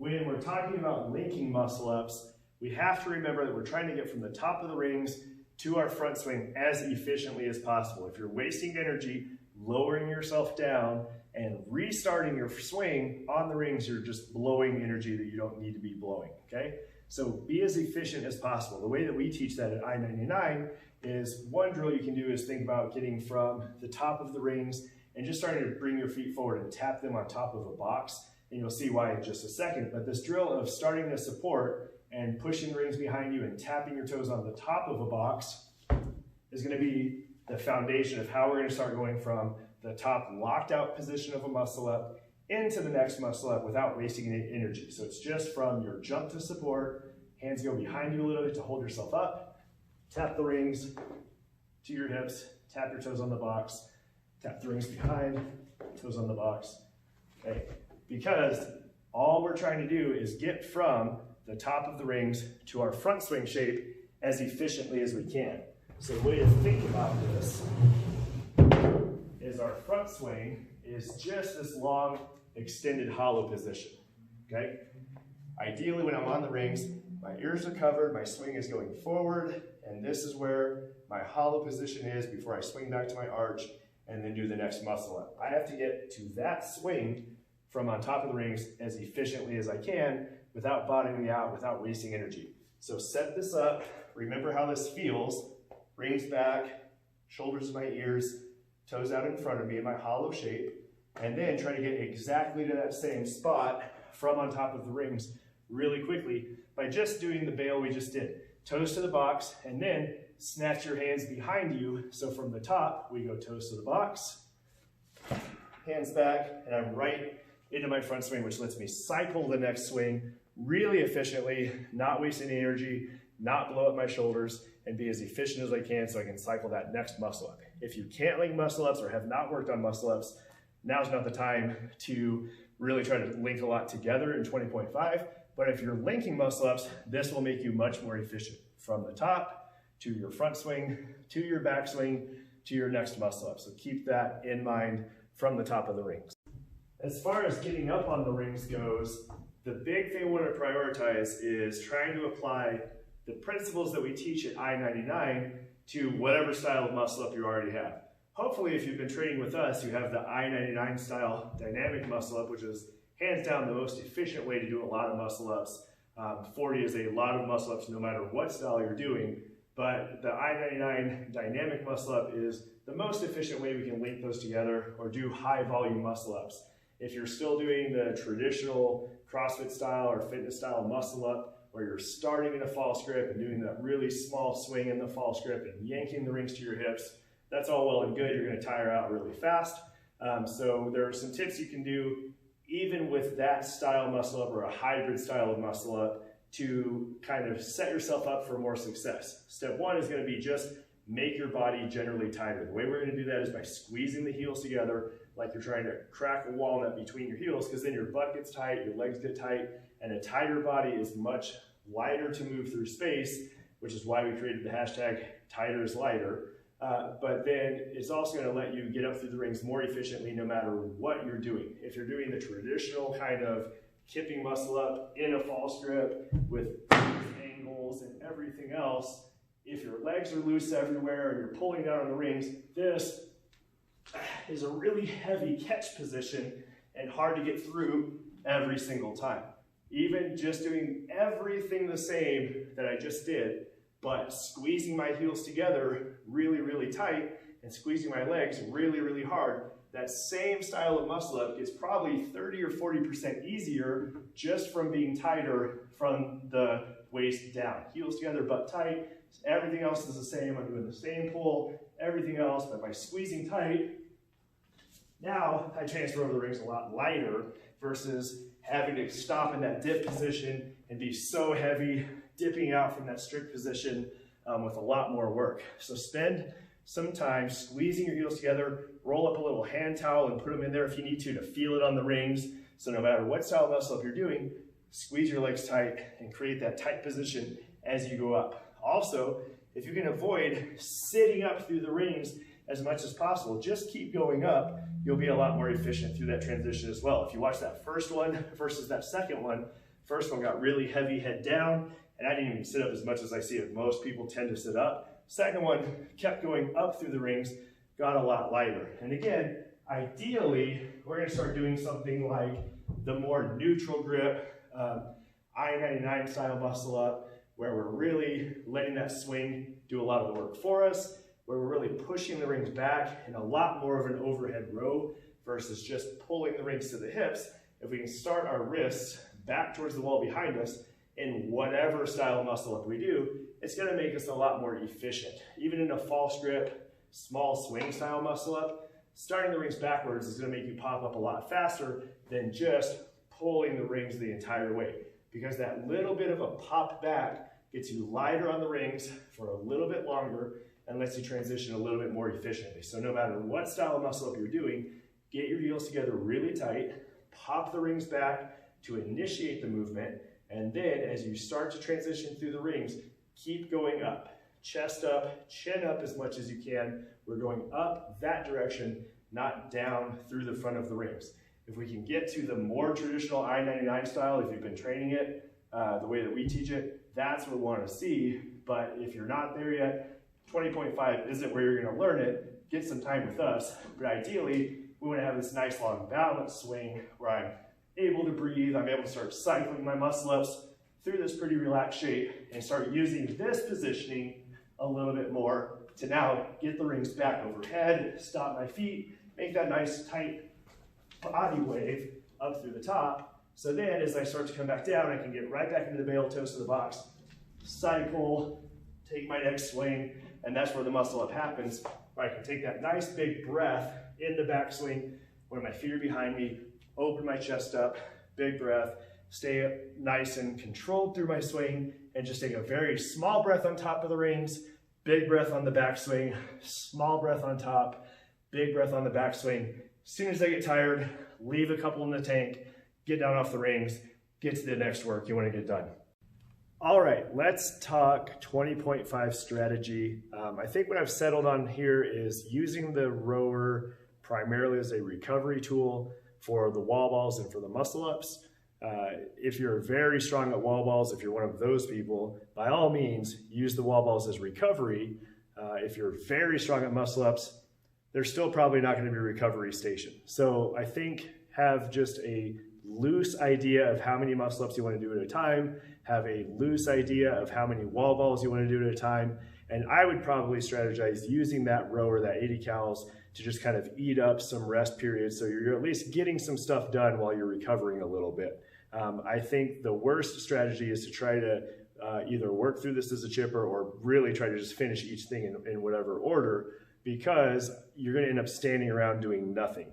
when we're talking about linking muscle ups, we have to remember that we're trying to get from the top of the rings to our front swing as efficiently as possible. If you're wasting energy, lowering yourself down, and restarting your swing on the rings, you're just blowing energy that you don't need to be blowing, okay? So be as efficient as possible. The way that we teach that at I-99 is one drill you can do is think about getting from the top of the rings and just starting to bring your feet forward and tap them on top of a box, and you'll see why in just a second. But this drill of starting to support and pushing the rings behind you and tapping your toes on the top of a box is going to be the foundation of how we're going to start going from the top locked out position of a muscle up into the next muscle up without wasting any energy. So it's just from your jump to support, hands go behind you a little bit to hold yourself up, tap the rings to your hips, tap your toes on the box, tap the rings behind, toes on the box, okay? Because all we're trying to do is get from the top of the rings to our front swing shape as efficiently as we can. So the way to think about this is our front swing is just this long, extended hollow position, okay? Ideally, when I'm on the rings, my ears are covered, my swing is going forward, and this is where my hollow position is before I swing back to my arch and then do the next muscle up. I have to get to that swing from on top of the rings as efficiently as I can without bottoming out, without wasting energy. So set this up, remember how this feels, rings back, shoulders to my ears, toes out in front of me in my hollow shape, and then try to get exactly to that same spot from on top of the rings really quickly by just doing the bail we just did. Toes to the box, and then snatch your hands behind you. So from the top, we go toes to the box, hands back, and I'm right into my front swing, which lets me cycle the next swing really efficiently, not waste any energy, not blow up my shoulders, and be as efficient as I can so I can cycle that next muscle up. If you can't link muscle ups or have not worked on muscle ups, now's not the time to really try to link a lot together in 20.5. But if you're linking muscle ups, this will make you much more efficient from the top to your front swing, to your back swing, to your next muscle up. So keep that in mind from the top of the rings. As far as getting up on the rings goes, the big thing we want to prioritize is trying to apply the principles that we teach at I-99 to whatever style of muscle up you already have. Hopefully, if you've been training with us, you have the I-99 style dynamic muscle up, which is hands down the most efficient way to do a lot of muscle ups. 40 is a lot of muscle ups no matter what style you're doing, but the I-99 dynamic muscle up is the most efficient way we can link those together or do high volume muscle ups. If you're still doing the traditional CrossFit style or fitness style muscle up, where you're starting in a false grip and doing that really small swing in the false grip and yanking the rings to your hips, that's all well and good. You're going to tire out really fast. So there are some tips you can do even with that style muscle up or a hybrid style of muscle up to kind of set yourself up for more success. Step one is going to be just make your body generally tighter. The way we're going to do that is by squeezing the heels together like you're trying to crack a walnut between your heels, because then your butt gets tight, your legs get tight, and a tighter body is much lighter to move through space, which is why we created the hashtag tighter is lighter. But then it's also going to let you get up through the rings more efficiently no matter what you're doing. If you're doing the traditional kind of kipping muscle up in a false grip with angles and everything else, if your legs are loose everywhere and you're pulling down on the rings, this is a really heavy catch position and hard to get through every single time. Even just doing everything the same that I just did, but squeezing my heels together really, really tight and squeezing my legs really, really hard, that same style of muscle up gets probably 30 or 40% easier just from being tighter from the waist down. Heels together, butt tight. Everything else is the same. I'm doing the same pull, everything else, but by squeezing tight, now I transfer over the rings a lot lighter versus having to stop in that dip position and be so heavy, dipping out from that strict position with a lot more work. So spend some time squeezing your heels together, roll up a little hand towel and put them in there if you need to feel it on the rings. So no matter what style of muscle up you're doing, squeeze your legs tight and create that tight position as you go up. Also, if you can avoid sitting up through the rings as much as possible, just keep going up, you'll be a lot more efficient through that transition as well. If you watch that first one versus that second one, First one got really heavy head down, and I didn't even sit up as much as I see it. Most people tend to sit up. Second one kept going up through the rings, got a lot lighter. And again, ideally, we're gonna start doing something like the more neutral grip, I-99 style muscle up, where we're really letting that swing do a lot of the work for us, where we're really pushing the rings back in a lot more of an overhead row versus just pulling the rings to the hips. If we can start our wrists back towards the wall behind us in whatever style of muscle up we do, it's gonna make us a lot more efficient. Even in a false grip, small swing style muscle up, starting the rings backwards is gonna make you pop up a lot faster than just pulling the rings the entire way. Because that little bit of a pop back gets you lighter on the rings for a little bit longer and lets you transition a little bit more efficiently. So no matter what style of muscle up you're doing, get your heels together really tight, pop the rings back to initiate the movement, and then as you start to transition through the rings, keep going up. Chest up, chin up as much as you can. We're going up that direction, not down through the front of the rings. If we can get to the more traditional I-99 style, if you've been training it the way that we teach it, that's what we want to see. But if you're not there yet, 20.5 isn't where you're going to learn it. Get some time with us. But ideally, we want to have this nice long balanced swing where I'm able to breathe. I'm able to start cycling my muscle ups through this pretty relaxed shape and start using this positioning a little bit more to now get the rings back overhead, stop my feet, make that nice tight body wave up through the top. So then as I start to come back down, I can get right back into the bale toes of the box, cycle, take my next swing, and that's where the muscle up happens, where I can take that nice big breath in the backswing when my feet are behind me, open my chest up, big breath, stay nice and controlled through my swing, and just take a very small breath on top of the rings, big breath on the backswing, small breath on top, big breath on the backswing. As soon as I get tired, leave a couple in the tank, get down off the rings, get to the next work you want to get done. All right, let's talk 20.5 strategy. I think what I've settled on here is using the rower primarily as a recovery tool for the wall balls and for the muscle ups. If you're very strong at wall balls, if you're one of those people, by all means, use the wall balls as recovery. If you're very strong at muscle ups, they're still probably not going to be a recovery station. So I think have just a loose idea of how many muscle ups you want to do at a time, have a loose idea of how many wall balls you want to do at a time, and I would probably strategize using that rower, that 80 cals, to just kind of eat up some rest periods so you're at least getting some stuff done while you're recovering a little bit. I think the worst strategy is to try to either work through this as a chipper or really try to just finish each thing in whatever order, because you're going to end up standing around doing nothing.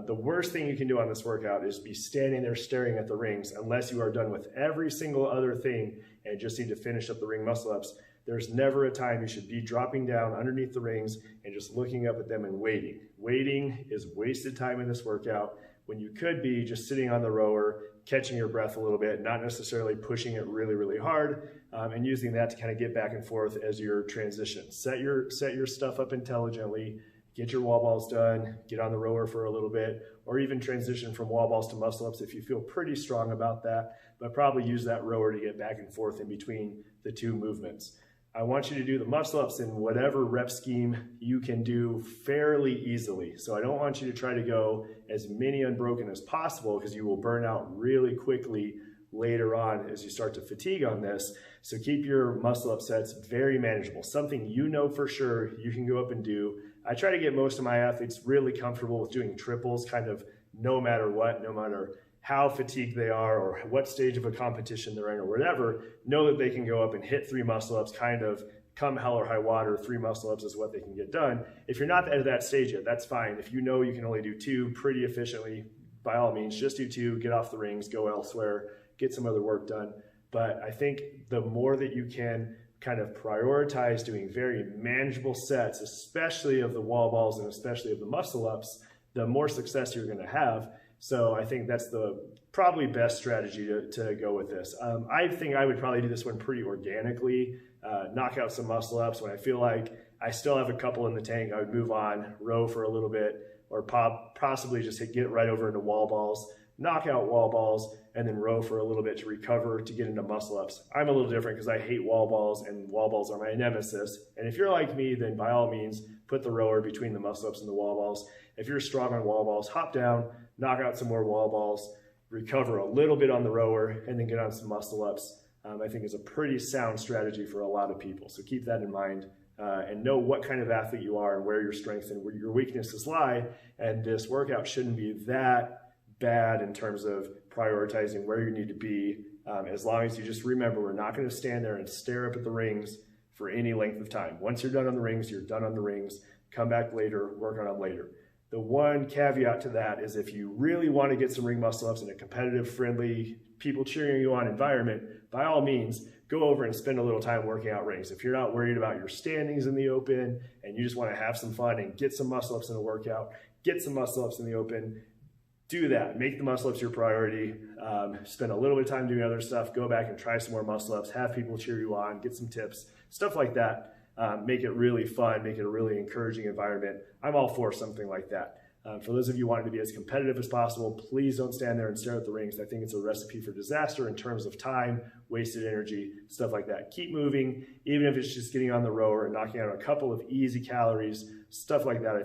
The worst thing you can do on this workout is be standing there staring at the rings unless you are done with every single other thing and just need to finish up the ring muscle ups. There's never a time you should be dropping down underneath the rings and just looking up at them and waiting. Waiting is wasted time in this workout when you could be just sitting on the rower, catching your breath a little bit, not necessarily pushing it really, really hard, and using that to kind of get back and forth as your transition. Set your stuff up intelligently, get your wall balls done, get on the rower for a little bit, or even transition from wall balls to muscle ups if you feel pretty strong about that, but probably use that rower to get back and forth in between the two movements. I want you to do the muscle ups in whatever rep scheme you can do fairly easily. So I don't want you to try to go as many unbroken as possible because you will burn out really quickly later on as you start to fatigue on this. So keep your muscle up sets very manageable, something you know for sure you can go up and do. I try to get most of my athletes really comfortable with doing triples kind of no matter what, no matter how fatigued they are or what stage of a competition they're in or whatever, know that they can go up and hit 3 muscle ups kind of come hell or high water. 3 muscle ups is what they can get done. If you're not at that stage yet, that's fine. If you know you can only do 2 pretty efficiently, by all means, just do 2, get off the rings, go elsewhere, get some other work done. But I think the more that you can kind of prioritize doing very manageable sets, especially of the wall balls and especially of the muscle ups, the more success you're going to have. So I think that's the probably best strategy to go with this. I think I would probably do this one pretty organically, knock out some muscle ups. When I feel like I still have a couple in the tank, I would move on, row for a little bit, or possibly just get right over into wall balls. knock out wall balls, and then row for a little bit to recover to get into muscle ups. I'm a little different because I hate wall balls, and wall balls are my nemesis. And if you're like me, then by all means, put the rower between the muscle ups and the wall balls. If you're strong on wall balls, hop down, knock out some more wall balls, recover a little bit on the rower, and then get on some muscle ups. I think is a pretty sound strategy for a lot of people. So keep that in mind and know what kind of athlete you are and where your strengths and where your weaknesses lie. And this workout shouldn't be that bad in terms of prioritizing where you need to be. As long as you just remember, we're not going to stand there and stare up at the rings for any length of time. Once you're done on the rings, you're done on the rings. Come back later, work on them later. The one caveat to that is if you really want to get some ring muscle ups in a competitive, friendly, people cheering you on environment, by all means, go over and spend a little time working out rings. If you're not worried about your standings in the open and you just want to have some fun and get some muscle ups in a workout, get some muscle ups in the open, do that. Make the muscle ups your priority. Spend a little bit of time doing other stuff. Go back and try some more muscle ups. Have people cheer you on. Get some tips. Stuff like that. Make it really fun. Make it a really encouraging environment. I'm all for something like that. For those of you wanting to be as competitive as possible, please don't stand there and stare at the rings. I think it's a recipe for disaster in terms of time, wasted energy, stuff like that. Keep moving, even if it's just getting on the rower and knocking out a couple of easy calories, stuff like that.